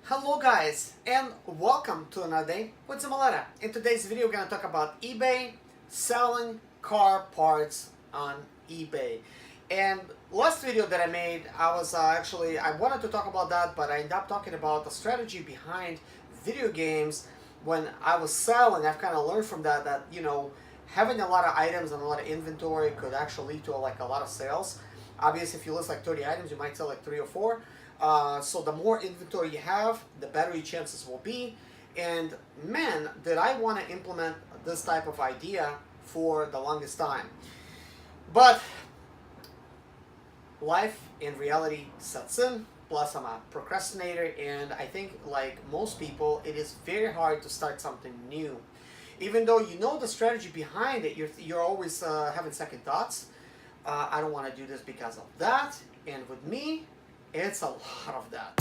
Hello guys, and welcome to another day with Zimaleta. In today's video we're going to talk about eBay, selling car parts on eBay. And last video that I made, I wanted to talk about that, but I ended up talking about the strategy behind video games. When I was selling, I've kind of learned from that having a lot of items and a lot of inventory could actually lead to a lot of sales. Obviously, if you list like 30 items, you might sell like 3 or 4. So the more inventory you have, the better your chances will be. And man, did I want to implement this type of idea for the longest time. But life in reality sets in. Plus, I'm a procrastinator, and I think like most people, it is very hard to start something new. Even though you know the strategy behind it, you're always having second thoughts. I don't want to do this because of that. And with me, it's a lot of that.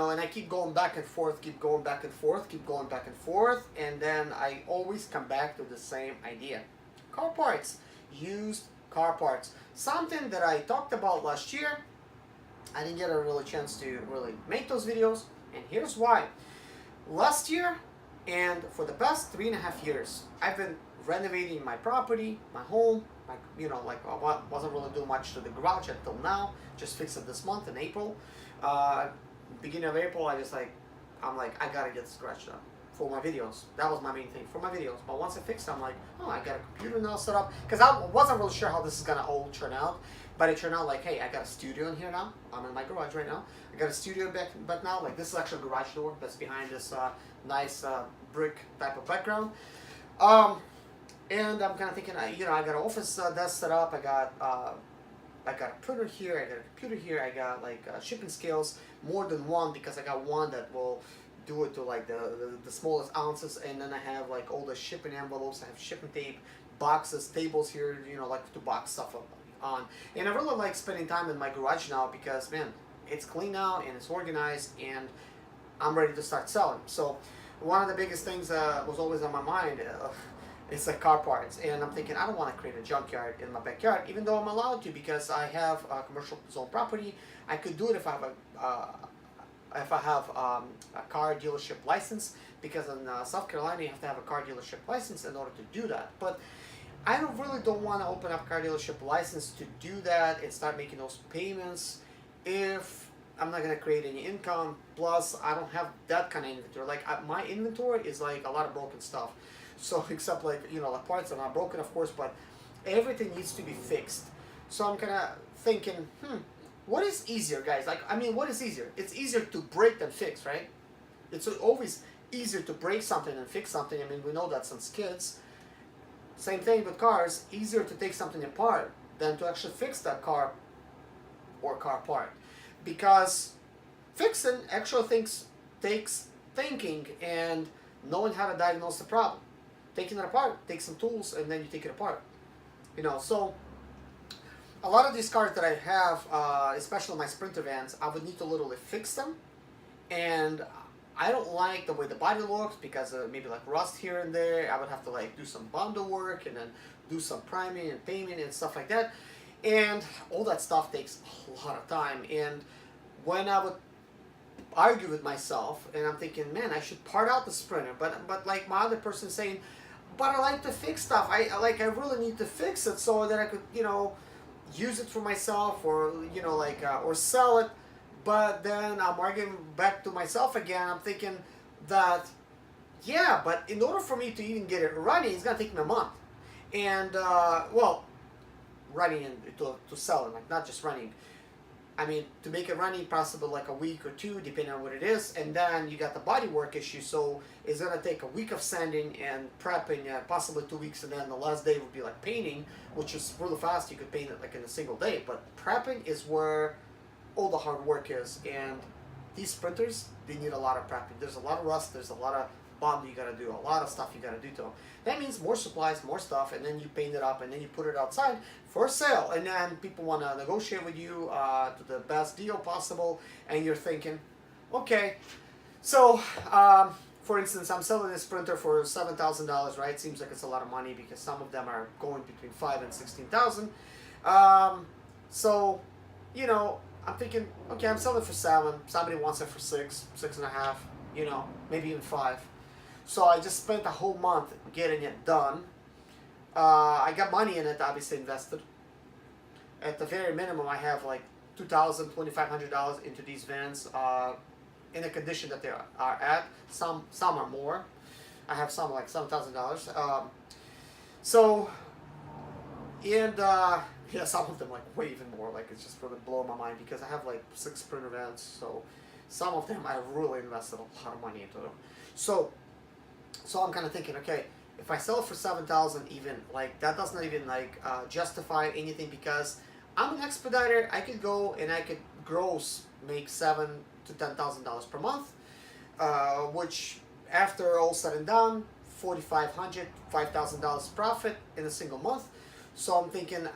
And I keep going back and forth, keep going back and forth, keep going back and forth, and then I always come back to the same idea. Car parts, used car parts. Something that I talked about last year. I didn't get a really chance to really make those videos, and here's why. Last year, and for the past 3.5 years, I've been renovating my property, my home. I wasn't really doing much to the garage until now. Just fixed it this month in April. Beginning of April, I gotta get this garage done for my videos. That was my main thing for my videos. But once I fixed it, I'm like, oh, I got a computer now set up. Because I wasn't really sure how this is gonna all turn out. But it turned out like, hey, I got a studio in here now. I'm in my garage right now. I got a studio back now. Like, this is actually a garage door that's behind this nice brick type of background. And I'm kind of thinking, I got an office desk set up. I got a printer here, I got a computer here, I got shipping scales, more than one, because I got one that will do it to the smallest ounces, and then I have all the shipping envelopes, I have shipping tape, boxes, tables here, to box stuff on. And I really like spending time in my garage now because, man, it's clean now and it's organized and I'm ready to start selling. So one of the biggest things was always on my mind, it's like car parts, and I'm thinking I don't want to create a junkyard in my backyard, even though I'm allowed to because I have a commercial zone property. I could do it if I have a car dealership license, because in South Carolina you have to have a car dealership license in order to do that. But I really don't want to open up a car dealership license to do that and start making those payments if I'm not gonna create any income. Plus, I don't have that kind of inventory. My inventory is a lot of broken stuff. So except the parts are not broken, of course, but everything needs to be fixed. So I'm kind of thinking, what is easier, guys? What is easier? It's easier to break than fix, right? It's always easier to break something than fix something. We know that since kids. Same thing with cars. Easier to take something apart than to actually fix that car or car part, because fixing actually takes thinking and knowing how to diagnose the problem. Taking it apart, take some tools, and then you take it apart. So a lot of these cars that I have, especially my Sprinter vans, I would need to literally fix them. And I don't like the way the body looks because maybe rust here and there. I would have to do some bundle work and then do some priming and painting and stuff like that. And all that stuff takes a lot of time. And when I would argue with myself, and I'm thinking, man, I should part out the Sprinter, but my other person saying, but I like to fix stuff. I really need to fix it so that I could use it for myself, or or sell it. But then I'm arguing back to myself again. I'm thinking that, yeah, but in order for me to even get it running, it's gonna take me a month. And running and to sell it, not just running. To make it running, possibly a week or two, depending on what it is. And then you got the bodywork issue, so it's gonna take a week of sanding and prepping, possibly 2 weeks, and then the last day would be painting, which is really fast. You could paint it in a single day. But prepping is where all the hard work is, and these Sprinters, they need a lot of prepping. There's a lot of rust, there's a lot of bomb you gotta do, a lot of stuff you gotta do to them. That means more supplies, more stuff, and then you paint it up, and then you put it outside for sale, and then people want to negotiate with you to the best deal possible, and you're thinking, okay, so for instance, I'm selling this printer for $7,000, right? Seems like it's a lot of money because some of them are going between $5,000 and $16,000. So, you know, I'm thinking, okay, I'm selling it for $7,000. Somebody wants it for $6,000, $6,500, you know, maybe even $5,000. So I just spent a whole month getting it done. I got money in it, obviously invested. At the very minimum, I have like $2,000, $2,500 into these vans in the condition that they are at. Some are more. I have some like $7,000. So, and yeah, some of them like way even more. Like it's just really blowing my mind because I have like 6 printer vans. So some of them I really invested a lot of money into them. So I'm kind of thinking, okay, if I sell it for $7,000, even like that does not even like justify anything because I'm an expediter. I could go and I could gross make $7,000 to $10,000 per month, which after all said and done, $4,500, $5,000 profit in a single month. So I'm thinking,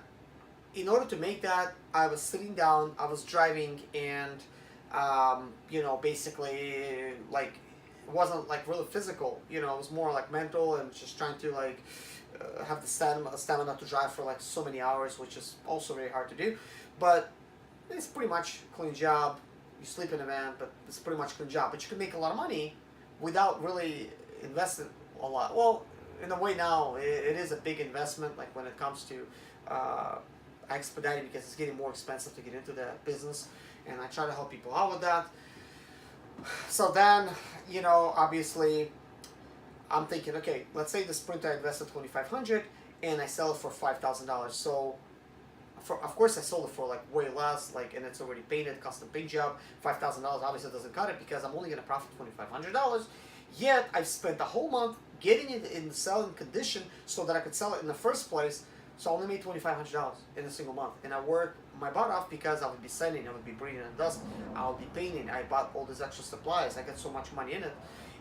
in order to make that, I was sitting down, I was driving, and you know, basically like it wasn't like really physical, you know, it was more like mental and just trying to like have the stamina to drive for like so many hours, which is also very hard to do. But it's pretty much a clean job. You sleep in a van, but it's pretty much a clean job. But you can make a lot of money without really investing a lot. Well, in a way now, it is a big investment, like when it comes to expediting, because it's getting more expensive to get into the business, and I try to help people out with that. So then, you know, obviously, I'm thinking, okay, let's say this printer I invested $2,500 and I sell it for $5,000. So, of course, I sold it for like way less, like, and it's already painted, custom paint job. $5,000 obviously doesn't cut it because I'm only gonna profit $2,500. Yet I've spent a whole month getting it in selling condition so that I could sell it in the first place. So I only made $2,500 in a single month, and I worked my butt off because I would be sanding, I would be breathing in dust, I would be painting. I bought all these extra supplies. I got so much money in it,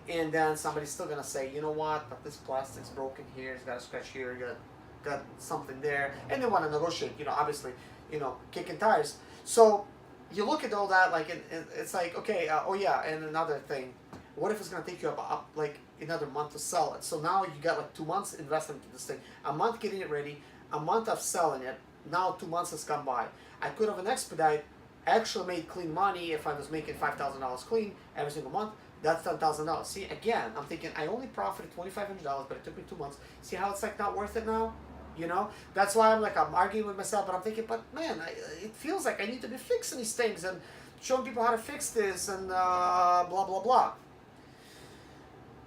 and then somebody's still gonna say, you know what? But this plastic's broken here. It's got a scratch here. Got something there, and they want to negotiate. You know, obviously, you know, kicking tires. So you look at all that, like, and it's like, okay, oh yeah, and another thing. What if it's gonna take you about like another month to sell it? So now you got like 2 months investing into this thing, a month getting it ready, a month of selling it. Now 2 months has come by. I could have an expedite, actually made clean money if I was making $5,000 clean every single month. That's $10,000. See, again, I'm thinking I only profited $2,500, but it took me 2 months. See how it's like not worth it now? You know, that's why I'm arguing with myself, but I'm thinking, but man, it feels like I need to be fixing these things and showing people how to fix this and blah blah blah.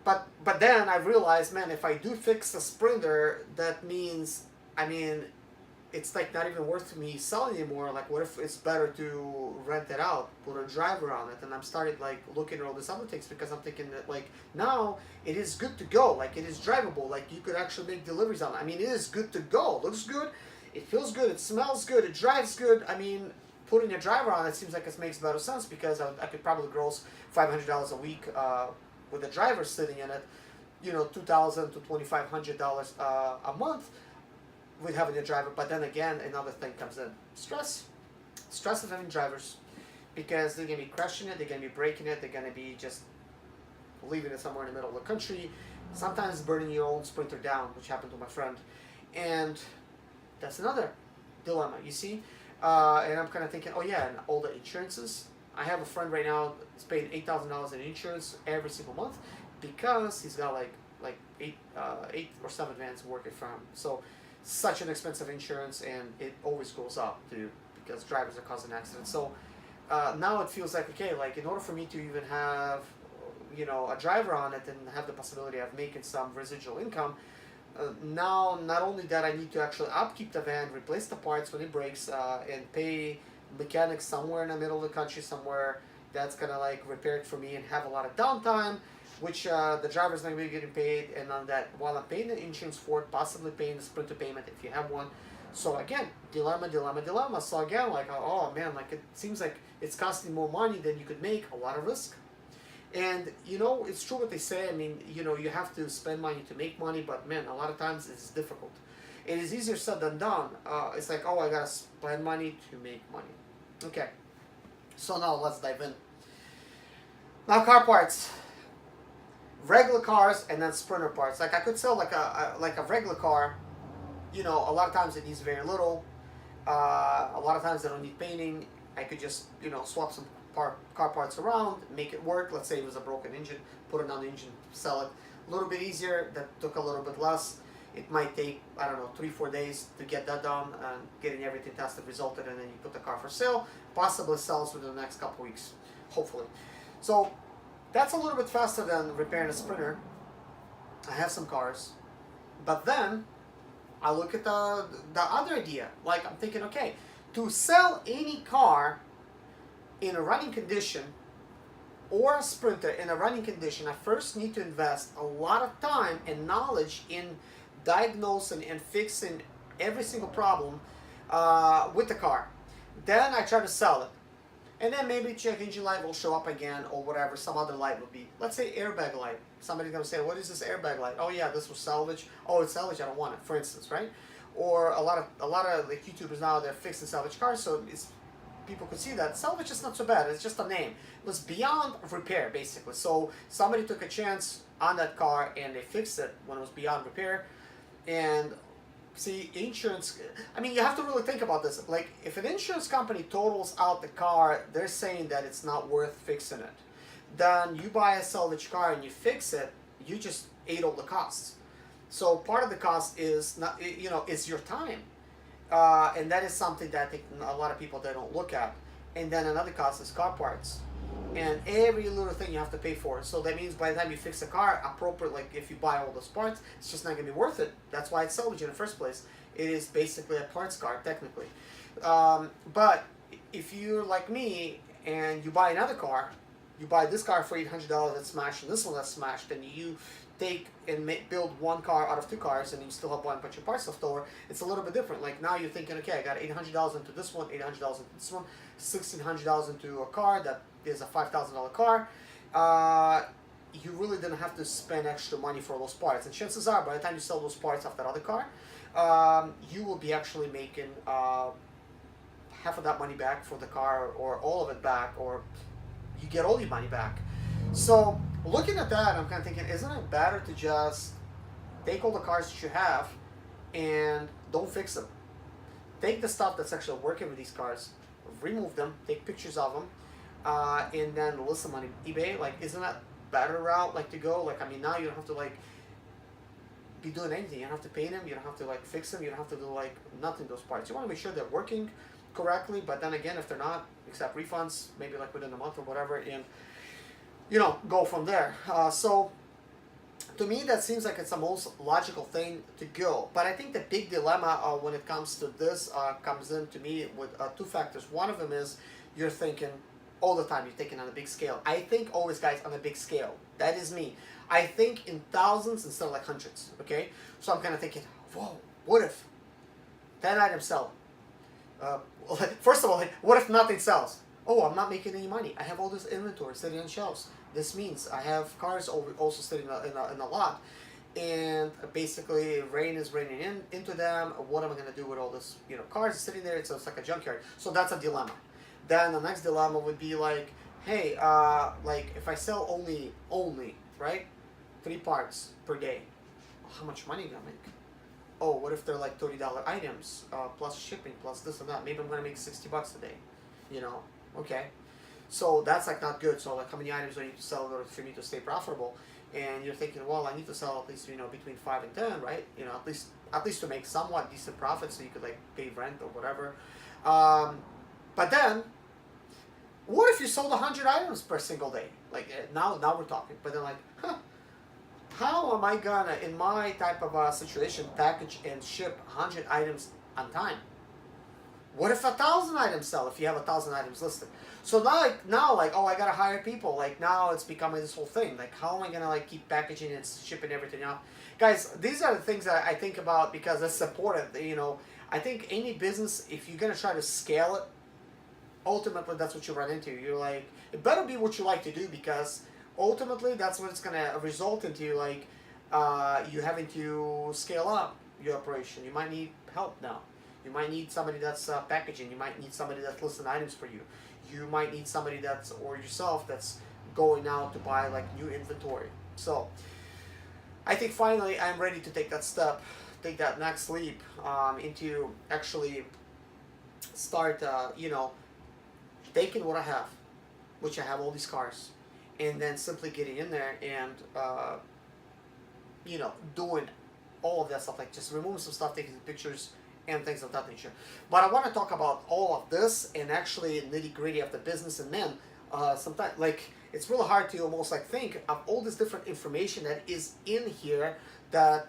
But then I realized, man, if I do fix the printer, that means, I mean, it's like not even worth me selling anymore. Like, what if it's better to rent it out, put a driver on it? And I'm started like looking at all these other things because I'm thinking that like now it is good to go. Like it is drivable. Like you could actually make deliveries on it. I mean, it is good to go. It looks good. It feels good. It smells good. It drives good. I mean, putting a driver on it seems like it makes better sense because I could probably gross $500 a week with a driver sitting in it. You know, $2,000 to $2,500 a month with having a driver. But then again, another thing comes in: stress of having drivers, because they're gonna be crashing it, they're gonna be breaking it, they're gonna be just leaving it somewhere in the middle of the country, sometimes burning your own sprinter down, which happened to my friend. And that's another dilemma, you see. And I'm kind of thinking, oh yeah, and all the insurances. I have a friend right now that's paying $8,000 in insurance every single month because he's got like eight or 7 vans working for him. So such an expensive insurance, and it always goes up too because drivers are causing accidents. So now it feels like, okay, like in order for me to even have, you know, a driver on it and have the possibility of making some residual income, now not only that, I need to actually upkeep the van, replace the parts when it breaks, and pay mechanics somewhere in the middle of the country somewhere that's gonna like repair it for me and have a lot of downtime, which the driver's not gonna be getting paid, and on that, while I'm paying the insurance for it, possibly paying the sprinter payment if you have one. So again, dilemma. So again, like, oh man, like it seems like it's costing more money than you could make, a lot of risk. And you know, it's true what they say. I mean, you know, you have to spend money to make money, but man, a lot of times it's difficult. It is easier said than done. It's like, oh, I gotta spend money to make money. Okay, so now let's dive in. Now, car parts, regular cars, and then Sprinter parts. Like I could sell like a regular car. You know, a lot of times it needs very little. A lot of times they don't need painting. I could just, you know, swap some car parts around, make it work. Let's say it was a broken engine, put it on the engine, sell it. A little bit easier. That took a little bit less. It might take, I don't know, 3-4 days to get that done and getting everything tested, resulted, and then you put the car for sale. Possibly sells within the next couple weeks, hopefully. So that's a little bit faster than repairing a Sprinter. I have some cars, but then I look at the other idea. Like I'm thinking, okay, to sell any car in a running condition or a Sprinter in a running condition, I first need to invest a lot of time and knowledge in diagnosing and fixing every single problem with the car. Then I try to sell it. And then maybe check engine light will show up again or whatever, some other light will be. Let's say airbag light. Somebody's going to say, what is this airbag light? Oh yeah, this was salvage. Oh, it's salvage, I don't want it, for instance, right? Or a lot of like YouTubers now, they're fixing salvage cars, so it's, people could see that salvage is not so bad. It's just a name. It was beyond repair, basically. So somebody took a chance on that car and they fixed it when it was beyond repair. And see, insurance, I mean, you have to really think about this. Like, if an insurance company totals out the car, they're saying that it's not worth fixing it. Then you buy a salvage car and you fix it, you just ate all the costs. So part of the cost is not, you know, is your time. And that is something that I think a lot of people, they don't look at. And then another cost is car parts. And every little thing you have to pay for. So that means by the time you fix the car appropriate, like if you buy all those parts, it's just not going to be worth it. That's why it's salvage in the first place. It is basically a parts car, technically. But if you're like me and you buy another car, you buy this car for $800 that's smashed and this one that's smashed, and you take and build one car out of two cars and you still have one bunch of parts left over, it's a little bit different. Like now you're thinking, okay, I got $800 into this one, $800 into this one, $1,600 into a car that is a $5,000 car. You really didn't have to spend extra money for those parts. And chances are, by the time you sell those parts off that other car, you will be actually making half of that money back for the car, or all of it back, or you get all your money back. So looking at that, I'm kind of thinking, isn't it better to just take all the cars that you have and don't fix them? Take the stuff that's actually working with these cars, remove them, take pictures of them, and then list them on eBay. Like, isn't that better route, like, to go? Like, I mean, now you don't have to like be doing anything. You don't have to paint them, you don't have to like fix them, you don't have to do like nothing those parts. You want to make sure they're working correctly, but then again, if they're not, accept refunds, maybe like within a month or whatever, and you know, go from there. So to me, that seems like it's the most logical thing to go. But I think the big dilemma when it comes to this comes in to me with two factors. One of them is you're thinking all the time, you're thinking on a big scale. I think always, guys, on a big scale. That is me. I think in thousands instead of like hundreds, okay? So I'm kind of thinking, whoa, what if 10 items sell? First of all, like, what if nothing sells? Oh, I'm not making any money. I have all this inventory sitting on shelves. This means I have cars also sitting in a lot. And basically, rain is raining into them. What am I going to do with all this, you know, cars sitting there? So it's like a junkyard. So that's a dilemma. Then the next dilemma would be like, hey, like if I sell only, right, 3 parts per day, how much money am I going to make? Oh, what if they're like $30 items, plus shipping, plus this and that? Maybe I'm going to make $60 a day, you know? Okay. So that's like not good. So like how many items do I need to sell in order for me to stay profitable? And you're thinking, well, I need to sell at least, you know, between 5 and 10, right? You know, at least to make somewhat decent profit so you could like pay rent or whatever. But then, what if you sold 100 items per single day? Like now we're talking. But then like, how am I gonna, in my type of situation, package and ship 100 items on time? What if 1,000 items sell if you have 1,000 items listed? So now like, oh, I gotta hire people. Like now it's becoming this whole thing. Like how am I gonna like keep packaging and shipping everything out? Guys, these are the things that I think about because it's important. You know, I think any business, if you're gonna try to scale it, ultimately that's what you run into. You're like, it better be what you like to do, because ultimately that's what it's going to result into, like you having to scale up your operation. You might need help now. You might need somebody that's packaging. You might need somebody that's listing items for you. You might need somebody that's, or yourself, that's going out to buy like new inventory. So I think finally I'm ready to take that step, take that next leap into actually start, you know, taking what I have, which I have all these cars, and then simply getting in there and, you know, doing all of that stuff, like just removing some stuff, taking pictures, and things of that nature. But I want to talk about all of this and actually nitty gritty of the business. And then sometimes, like, it's really hard to almost like think of all this different information that is in here that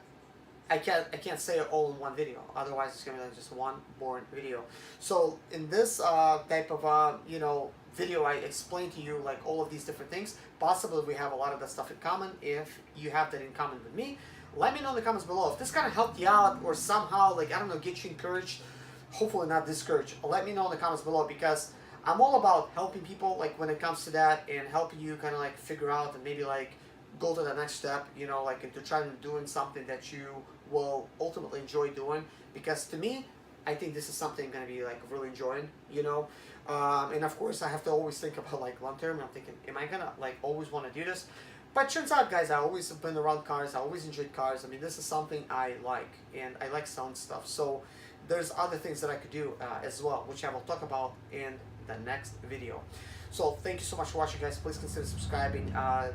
I can't say it all in one video. Otherwise, it's gonna be like just one boring video. So in this type of you know, video, I explain to you like all of these different things. Possibly we have a lot of that stuff in common. If you have that in common with me, let me know in the comments below. If this kind of helped you out or somehow, like, I don't know, get you encouraged, hopefully not discouraged, let me know in the comments below, because I'm all about helping people, like, when it comes to that, and helping you kind of like figure out and maybe like go to the next step, you know, like into trying to doing something that you will ultimately enjoy doing. Because to me, I think this is something I'm going to be like really enjoying, you know. And of course I have to always think about like long term. I'm thinking, am I gonna like always want to do this? But turns out, guys, I always have been around cars. I always enjoyed cars. I mean, this is something I like, and I like selling stuff. So there's other things that I could do as well, which I will talk about in the next video. So thank you so much for watching, guys. Please consider subscribing. I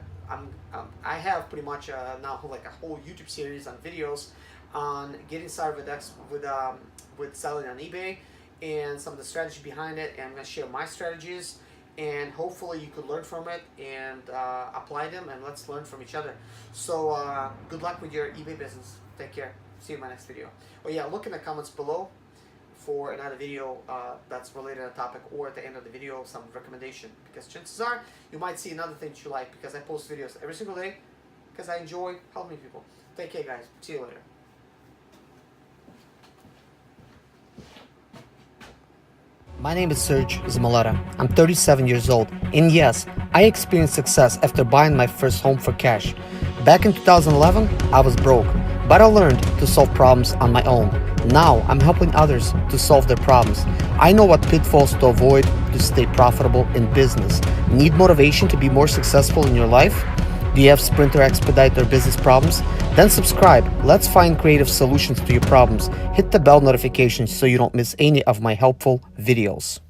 have pretty much now like a whole YouTube series on videos on getting started with selling on eBay and some of the strategy behind it. And I'm going to share my strategies, and hopefully you could learn from it and apply them, and let's learn from each other. So good luck with your eBay business. Take care. See you in my next video. Oh yeah, look in the comments below for another video that's related to the topic, or at the end of the video some recommendation, because chances are you might see another thing that you like, because I post videos every single day because I enjoy helping people. Take care, guys. See you later. My name is Serge Zimaleta. I'm 37 years old, and yes, I experienced success after buying my first home for cash. Back in 2011, I was broke, but I learned to solve problems on my own. Now, I'm helping others to solve their problems. I know what pitfalls to avoid to stay profitable in business. Need motivation to be more successful in your life? Do you have Sprinter expedite or business problems? Then subscribe. Let's find creative solutions to your problems. Hit the bell notification so you don't miss any of my helpful videos.